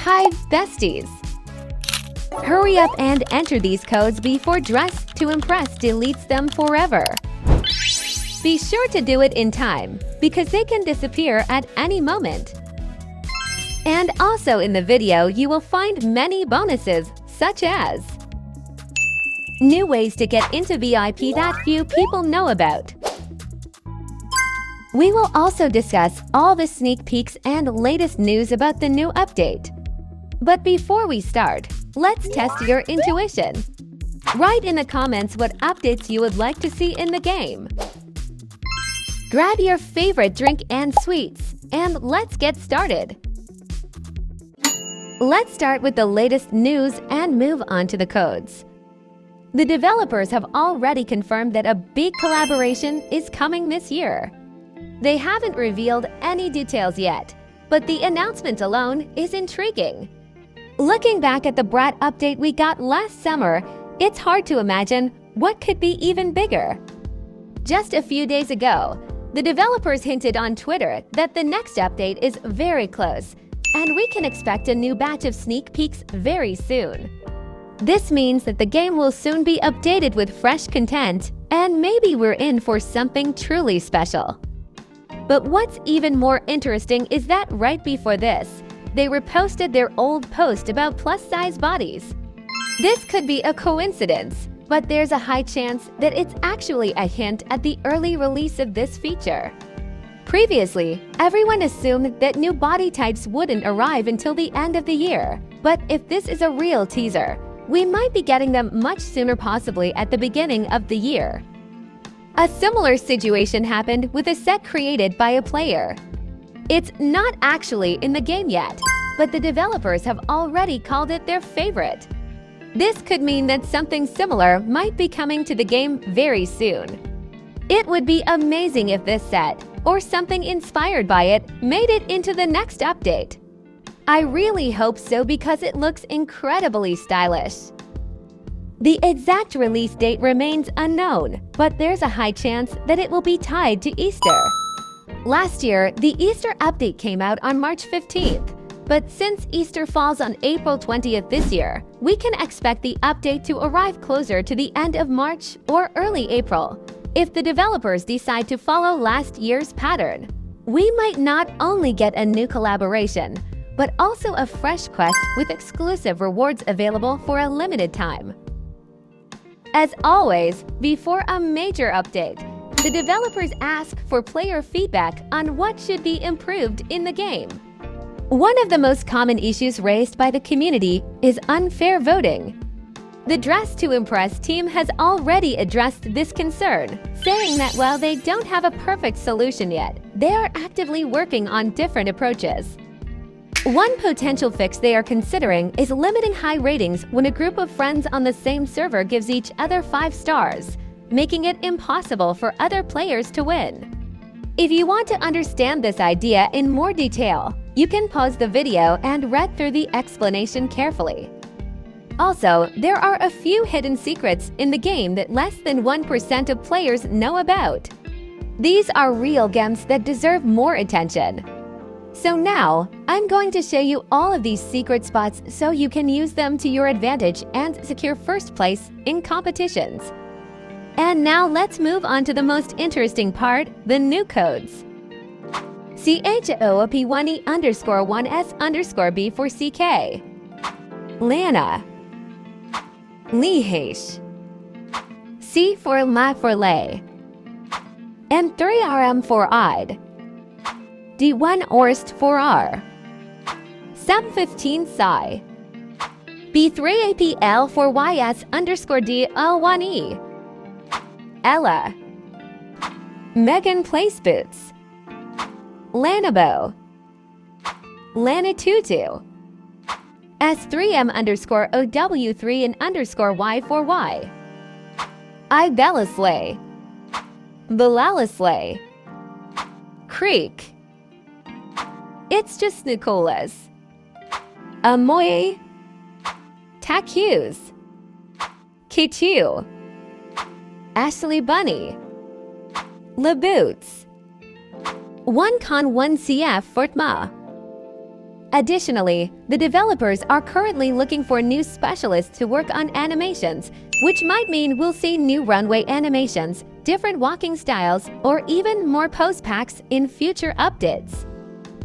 Hi, besties! Hurry up and enter these codes before Dress to Impress deletes them forever. Be sure to do it in time, because they can disappear at any moment. And also in the video, you will find many bonuses, such as new ways to get into VIP that few people know about. We will also discuss all the sneak peeks and latest news about the new update. But before we start, let's test your intuition. Write in the comments what updates you would like to see in the game. Grab your favorite drink and sweets, and let's get started. Let's start with the latest news and move on to the codes. The developers have already confirmed that a big collaboration is coming this year. They haven't revealed any details yet, but the announcement alone is intriguing. Looking back at the Brat update we got last summer, it's hard to imagine what could be even bigger. Just a few days ago, the developers hinted on Twitter that the next update is very close, and we can expect a new batch of sneak peeks very soon. This means that the game will soon be updated with fresh content, and maybe we're in for something truly special. But what's even more interesting is that right before this, they reposted their old post about plus-size bodies. This could be a coincidence, but there's a high chance that it's actually a hint at the early release of this feature. Previously, everyone assumed that new body types wouldn't arrive until the end of the year. But if this is a real teaser, we might be getting them much sooner, possibly at the beginning of the year. A similar situation happened with a set created by a player. It's not actually in the game yet, but the developers have already called it their favorite. This could mean that something similar might be coming to the game very soon. It would be amazing if this set, or something inspired by it, made it into the next update. I really hope so because it looks incredibly stylish. The exact release date remains unknown, but there's a high chance that it will be tied to Easter. Last year, the Easter update came out on March 15th, but since Easter falls on April 20th this year, we can expect the update to arrive closer to the end of March or early April. If the developers decide to follow last year's pattern, we might not only get a new collaboration, but also a fresh quest with exclusive rewards available for a limited time. As always, before a major update, the developers ask for player feedback on what should be improved in the game. One of the most common issues raised by the community is unfair voting. The Dress to Impress team has already addressed this concern, saying that while they don't have a perfect solution yet, they are actively working on different approaches. One potential fix they are considering is limiting high ratings when a group of friends on the same server gives each other 5 stars, making it impossible for other players to win. If you want to understand this idea in more detail, you can pause the video and read through the explanation carefully. Also, there are a few hidden secrets in the game that less than 1% of players know about. These are real gems that deserve more attention. So now, I'm going to show you all of these secret spots so you can use them to your advantage and secure first place in competitions. And now let's move on to the most interesting part, the new codes. CHOOP1E_1S_B for CK. Lana. Lihesh. C for La for Lay. And 3RM for Id. D1 Orst for R. Sam15 Psi. B3APL for YS_DL1E. Ella. Megan Place Boots. Lanabo. Lanatutu. S3M_OW3 and _Y for Y. Ibelislay. Belalislay. Creek. It's just Nicolas. Amoy. Takus. Kichu. Ashley Bunny. LeBoots. 1Con1CF Fortma. Additionally, the developers are currently looking for new specialists to work on animations, which might mean we'll see new runway animations, different walking styles, or even more pose packs in future updates.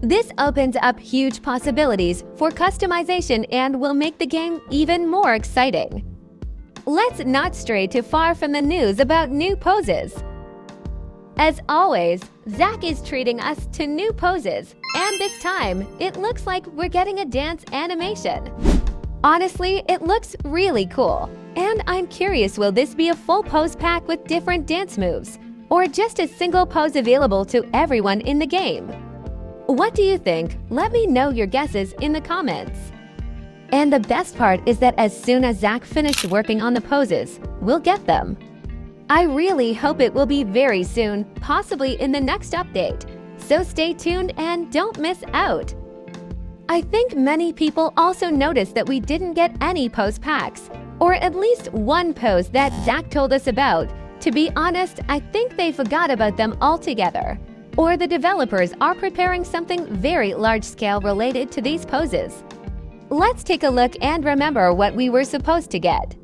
This opens up huge possibilities for customization and will make the game even more exciting. Let's not stray too far from the news about new poses. As always, Zach is treating us to new poses, and this time, it looks like we're getting a dance animation. Honestly, it looks really cool, and I'm curious, will this be a full pose pack with different dance moves, or just a single pose available to everyone in the game? What do you think? Let me know your guesses in the comments. And the best part is that as soon as Zach finished working on the poses, we'll get them. I really hope it will be very soon, possibly in the next update. So stay tuned and don't miss out. I think many people also noticed that we didn't get any pose packs, or at least one pose that Zach told us about. To be honest, I think they forgot about them altogether. Or the developers are preparing something very large-scale related to these poses. Let's take a look and remember what we were supposed to get.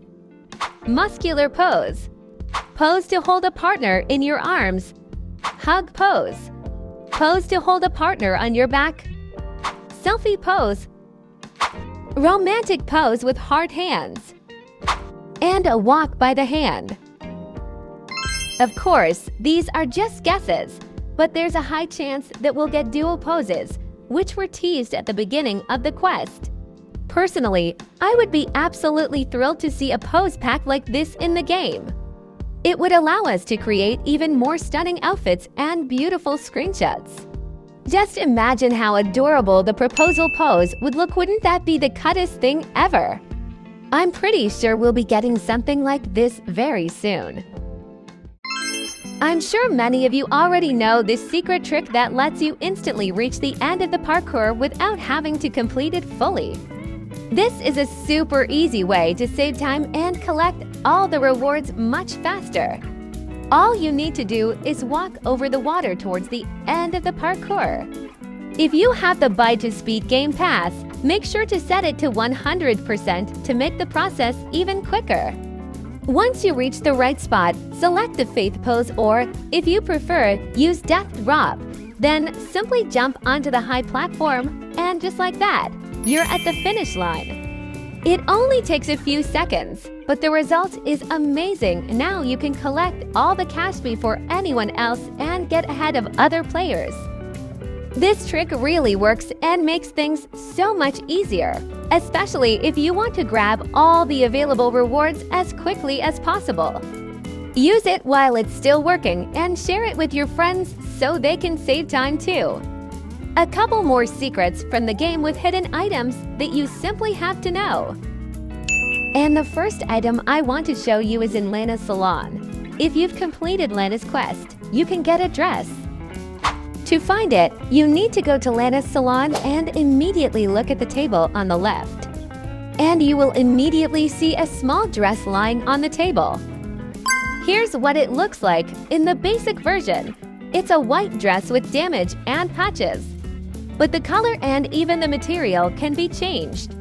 Muscular pose. Pose to hold a partner in your arms. Hug pose. Pose to hold a partner on your back. Selfie pose. Romantic pose with heart hands. And a walk by the hand. Of course, these are just guesses, but there's a high chance that we'll get dual poses, which were teased at the beginning of the quest. Personally, I would be absolutely thrilled to see a pose pack like this in the game. It would allow us to create even more stunning outfits and beautiful screenshots. Just imagine how adorable the proposal pose would look. Wouldn't that be the cutest thing ever? I'm pretty sure we'll be getting something like this very soon. I'm sure many of you already know this secret trick that lets you instantly reach the end of the parkour without having to complete it fully. This is a super easy way to save time and collect all the rewards much faster. All you need to do is walk over the water towards the end of the parkour. If you have the Buy to Speed Game Pass, make sure to set it to 100% to make the process even quicker. Once you reach the right spot, select the Faith pose, or, if you prefer, use Death Drop. Then simply jump onto the high platform, and just like that, you're at the finish line. It only takes a few seconds, but the result is amazing. Now you can collect all the cash before anyone else and get ahead of other players. This trick really works and makes things so much easier, especially if you want to grab all the available rewards as quickly as possible. Use it while it's still working and share it with your friends so they can save time too. A couple more secrets from the game with hidden items that you simply have to know. And the first item I want to show you is in Lana's salon. If you've completed Lana's quest, you can get a dress. To find it, you need to go to Lana's salon and immediately look at the table on the left. And you will immediately see a small dress lying on the table. Here's what it looks like in the basic version. It's a white dress with damage and patches. But the color and even the material can be changed.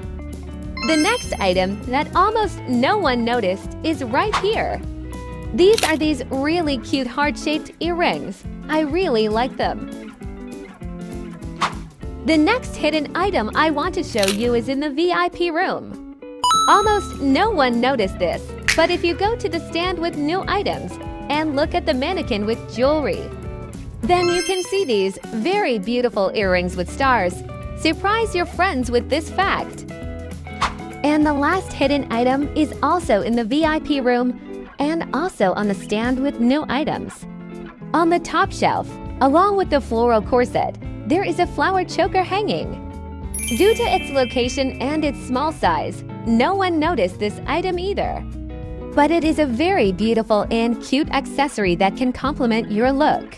The next item that almost no one noticed is right here. These are these really cute heart-shaped earrings. I really like them. The next hidden item I want to show you is in the VIP room. Almost no one noticed this, but if you go to the stand with new items and look at the mannequin with jewelry, then you can see these very beautiful earrings with stars. Surprise your friends with this fact. And the last hidden item is also in the VIP room and also on the stand with new items. On the top shelf, along with the floral corset, there is a flower choker hanging. Due to its location and its small size, no one noticed this item either. But it is a very beautiful and cute accessory that can complement your look.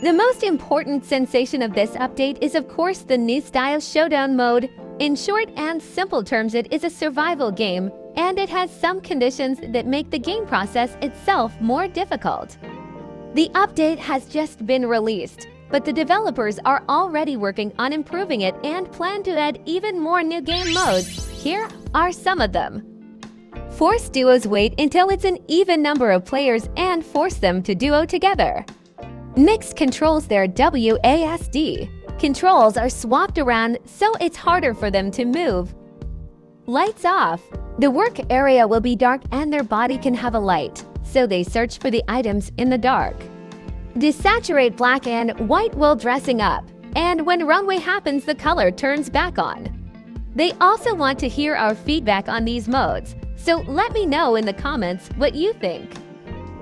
The most important sensation of this update is of course the new style Showdown mode. In short and simple terms, it is a survival game, and it has some conditions that make the game process itself more difficult. The update has just been released, but the developers are already working on improving it and plan to add even more new game modes. Here are some of them. Force duos wait until it's an even number of players and force them to duo together. Mix controls their WASD. Controls are swapped around so it's harder for them to move. Lights off. The work area will be dark and their body can have a light, so they search for the items in the dark. Desaturate black and white while dressing up, and when runway happens, the color turns back on. They also want to hear our feedback on these modes, so let me know in the comments what you think.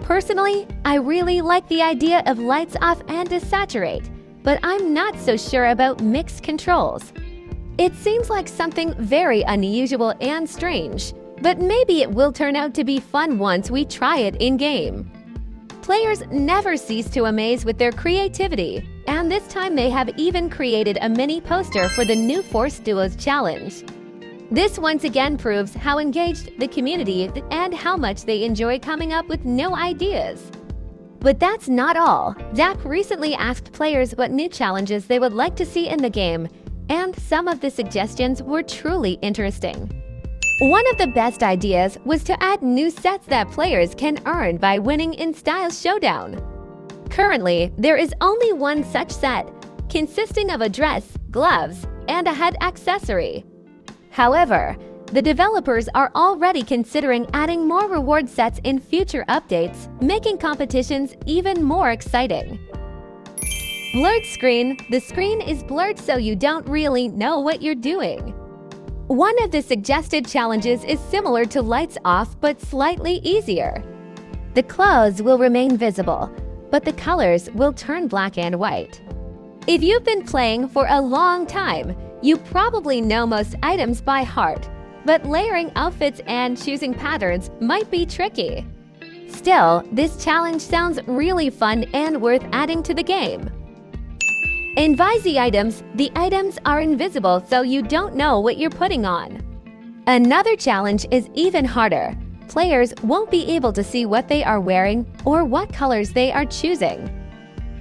Personally, I really like the idea of lights off and desaturate, but I'm not so sure about mixed controls. It seems like something very unusual and strange, but maybe it will turn out to be fun once we try it in-game. Players never cease to amaze with their creativity, and this time they have even created a mini poster for the new Force Duos challenge. This once again proves how engaged the community is and how much they enjoy coming up with new ideas. But that's not all. Zach recently asked players what new challenges they would like to see in the game, and some of the suggestions were truly interesting. One of the best ideas was to add new sets that players can earn by winning in Style Showdown. Currently, there is only one such set, consisting of a dress, gloves, and a head accessory. However, the developers are already considering adding more reward sets in future updates, making competitions even more exciting. Blurred screen. The screen is blurred so you don't really know what you're doing. One of the suggested challenges is similar to lights off but slightly easier. The clothes will remain visible, but the colors will turn black and white. If you've been playing for a long time, you probably know most items by heart, but layering outfits and choosing patterns might be tricky. Still, this challenge sounds really fun and worth adding to the game. Invisi items. The items are invisible so you don't know what you're putting on. Another challenge is even harder. Players won't be able to see what they are wearing or what colors they are choosing.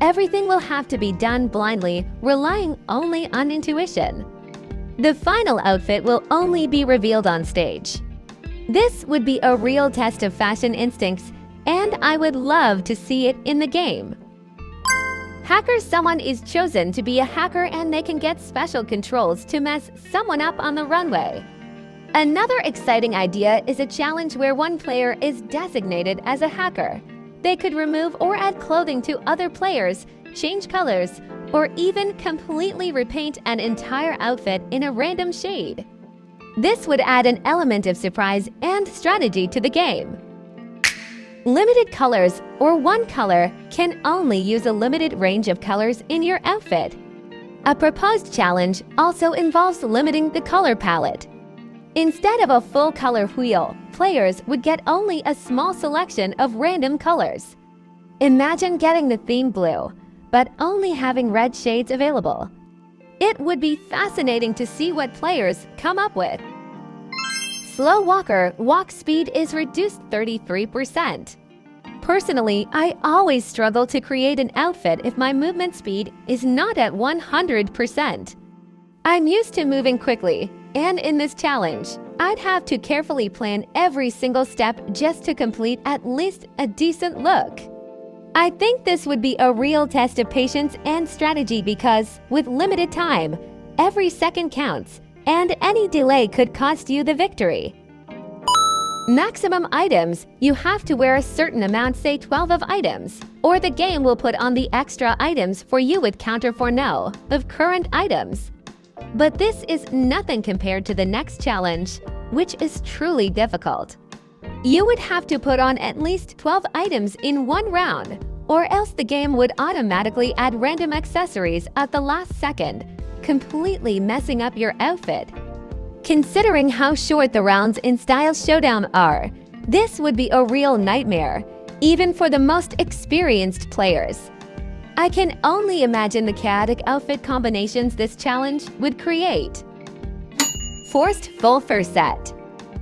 Everything will have to be done blindly, relying only on intuition. The final outfit will only be revealed on stage. This would be a real test of fashion instincts, and I would love to see it in the game. Hacker. Someone is chosen to be a hacker and they can get special controls to mess someone up on the runway. Another exciting idea is a challenge where one player is designated as a hacker. They could remove or add clothing to other players, change colors, or even completely repaint an entire outfit in a random shade. This would add an element of surprise and strategy to the game. Limited colors, or one color, can only use a limited range of colors in your outfit. A proposed challenge also involves limiting the color palette. Instead of a full color wheel, players would get only a small selection of random colors. Imagine getting the theme blue, but only having red shades available. It would be fascinating to see what players come up with. Slow walker. Walk speed is reduced 33%. Personally, I always struggle to create an outfit if my movement speed is not at 100%. I'm used to moving quickly, and in this challenge, I'd have to carefully plan every single step just to complete at least a decent look. I think this would be a real test of patience and strategy because, with limited time, every second counts, and any delay could cost you the victory. Maximum items. You have to wear a certain amount, say 12 of items, or the game will put on the extra items for you with counter for no of current items. But this is nothing compared to the next challenge, which is truly difficult. You would have to put on at least 12 items in one round, or else the game would automatically add random accessories at the last second, completely messing up your outfit. Considering how short the rounds in Style Showdown are, this would be a real nightmare, even for the most experienced players. I can only imagine the chaotic outfit combinations this challenge would create. Forced full fur set.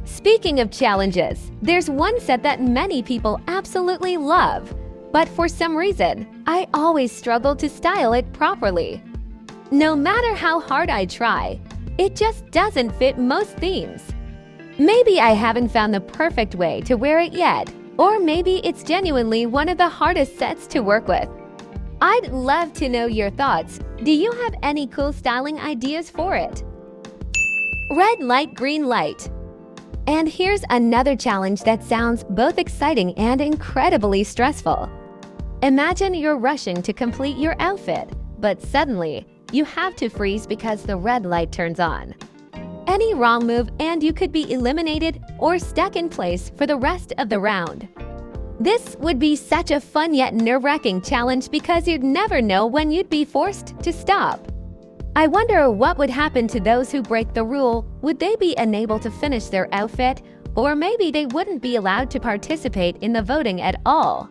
Speaking of challenges, there's one set that many people absolutely love: but for some reason, I always struggle to style it properly. No matter how hard I try, it just doesn't fit most themes. Maybe I haven't found the perfect way to wear it yet, or maybe it's genuinely one of the hardest sets to work with. I'd love to know your thoughts. Do you have any cool styling ideas for it? Red light, green light. And here's another challenge that sounds both exciting and incredibly stressful. Imagine you're rushing to complete your outfit, but suddenly, you have to freeze because the red light turns on. Any wrong move and you could be eliminated or stuck in place for the rest of the round. This would be such a fun yet nerve-wracking challenge because you'd never know when you'd be forced to stop. I wonder what would happen to those who break the rule. Would they be unable to finish their outfit? Or maybe they wouldn't be allowed to participate in the voting at all.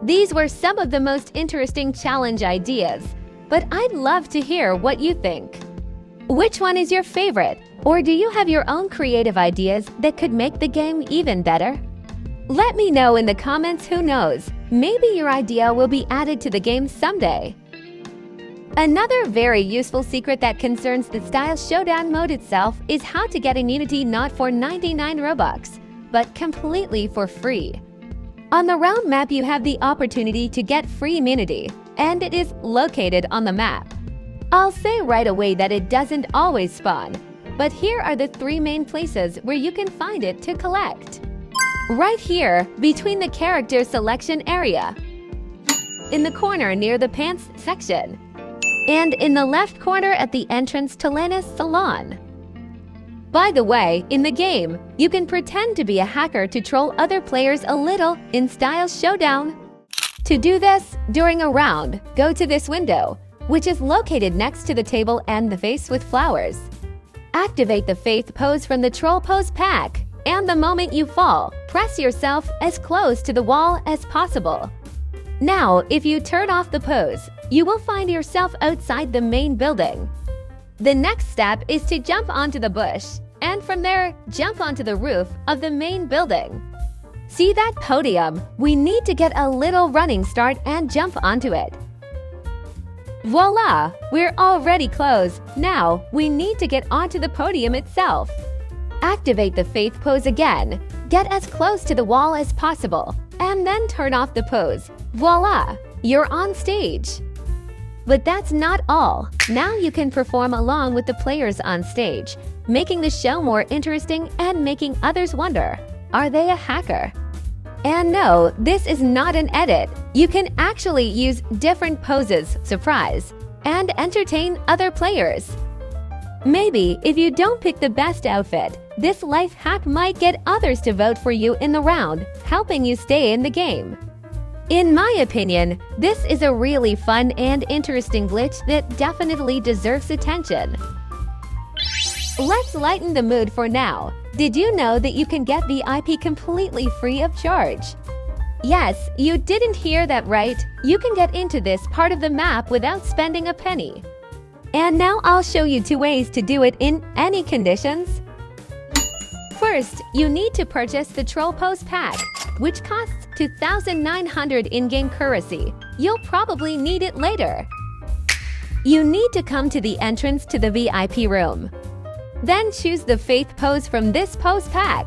These were some of the most interesting challenge ideas, but I'd love to hear what you think. Which one is your favorite? Or do you have your own creative ideas that could make the game even better? Let me know in the comments. Who knows, maybe your idea will be added to the game someday. Another very useful secret that concerns the Style Showdown mode itself is how to get immunity not for 99 Robux, but completely for free. On the round map you have the opportunity to get free immunity, and it is located on the map. I'll say right away that it doesn't always spawn, but here are the 3 main places where you can find it to collect. Right here, between the character selection area, in the corner near the pants section, and in the left corner at the entrance to Lena's salon. By the way, in the game, you can pretend to be a hacker to troll other players a little in Style Showdown. To do this, during a round, go to this window, which is located next to the table and the vase with flowers. Activate the faith pose from the troll pose pack, and the moment you fall, press yourself as close to the wall as possible. Now, if you turn off the pose, you will find yourself outside the main building. The next step is to jump onto the bush, and from there, jump onto the roof of the main building. See that podium? We need to get a little running start and jump onto it. Voila! We're already close. Now, we need to get onto the podium itself. Activate the faith pose again. Get as close to the wall as possible, and then turn off the pose. Voila! You're on stage. But that's not all. Now you can perform along with the players on stage, making the show more interesting and making others wonder, are they a hacker? And no, this is not an edit. You can actually use different poses, surprise, and entertain other players. Maybe if you don't pick the best outfit, this life hack might get others to vote for you in the round, helping you stay in the game. In my opinion, this is a really fun and interesting glitch that definitely deserves attention. Let's lighten the mood for now. Did you know that you can get VIP completely free of charge? Yes, you didn't hear that right. You can get into this part of the map without spending a penny. And now I'll show you 2 ways to do it in any conditions. First, you need to purchase the Troll Pose Pack, which costs 2,900 in-game currency. You'll probably need it later. You need to come to the entrance to the VIP room. Then choose the faith pose from this pose pack.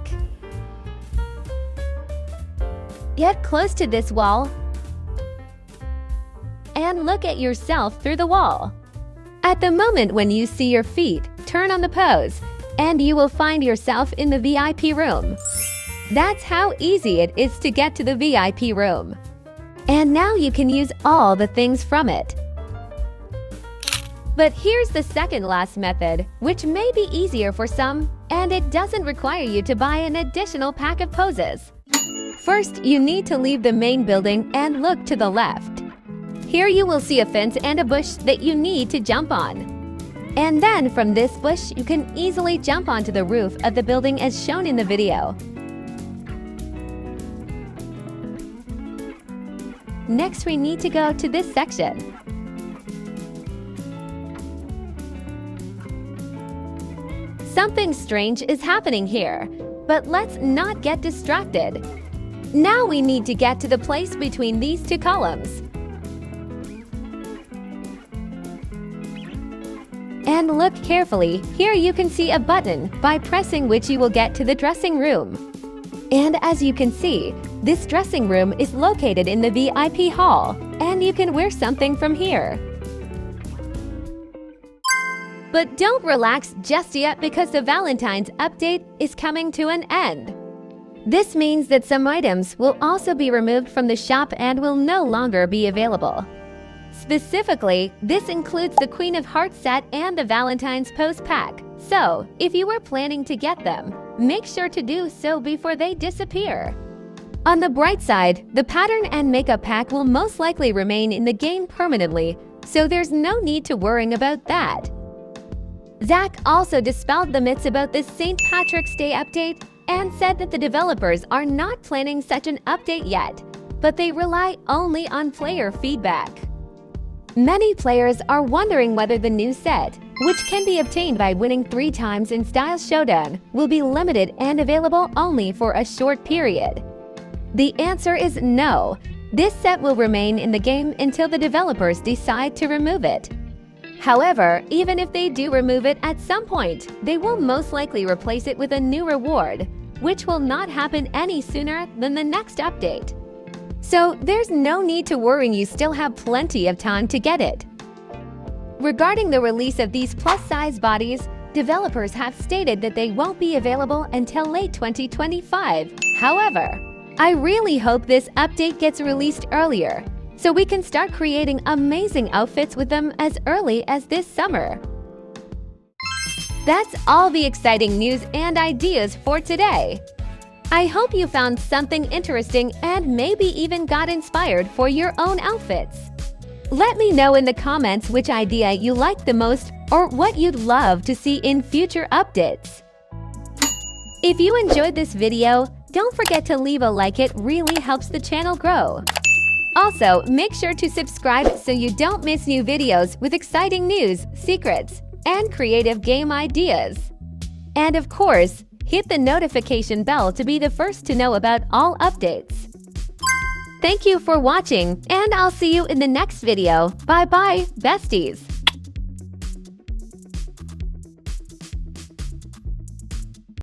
Get close to this wall and look at yourself through the wall. At the moment when you see your feet, turn on the pose, and you will find yourself in the VIP room. That's how easy it is to get to the VIP room. And now you can use all the things from it. But here's the second last method, which may be easier for some, and it doesn't require you to buy an additional pack of poses. First, you need to leave the main building and look to the left. Here you will see a fence and a bush that you need to jump on. And then from this bush, you can easily jump onto the roof of the building as shown in the video. Next, we need to go to this section. Something strange is happening here, but let's not get distracted. Now we need to get to the place between these two columns. And look carefully, here you can see a button by pressing which you will get to the dressing room. And as you can see, this dressing room is located in the VIP hall, and you can wear something from here. But don't relax just yet because the Valentine's update is coming to an end. This means that some items will also be removed from the shop and will no longer be available. Specifically, this includes the Queen of Hearts set and the Valentine's Pose pack. So, if you were planning to get them, make sure to do so before they disappear. On the bright side, the pattern and makeup pack will most likely remain in the game permanently, so there's no need to worry about that. Zach also dispelled the myths about the St. Patrick's Day update and said that the developers are not planning such an update yet, but they rely only on player feedback. Many players are wondering whether the new set, which can be obtained by winning 3 times in Style Showdown, will be limited and available only for a short period. The answer is no. This set will remain in the game until the developers decide to remove it. However, even if they do remove it at some point, they will most likely replace it with a new reward, which will not happen any sooner than the next update. So there's no need to worry, you still have plenty of time to get it. Regarding the release of these plus-size bodies, developers have stated that they won't be available until late 2025. However, I really hope this update gets released earlier, so we can start creating amazing outfits with them as early as this summer. That's all the exciting news and ideas for today. I hope you found something interesting and maybe even got inspired for your own outfits. Let me know in the comments which idea you like the most or what you'd love to see in future updates. If you enjoyed this video, don't forget to leave a like, it really helps the channel grow. Also, make sure to subscribe so you don't miss new videos with exciting news, secrets, and creative game ideas. And of course, hit the notification bell to be the first to know about all updates. Thank you for watching, and I'll see you in the next video. Bye-bye, besties!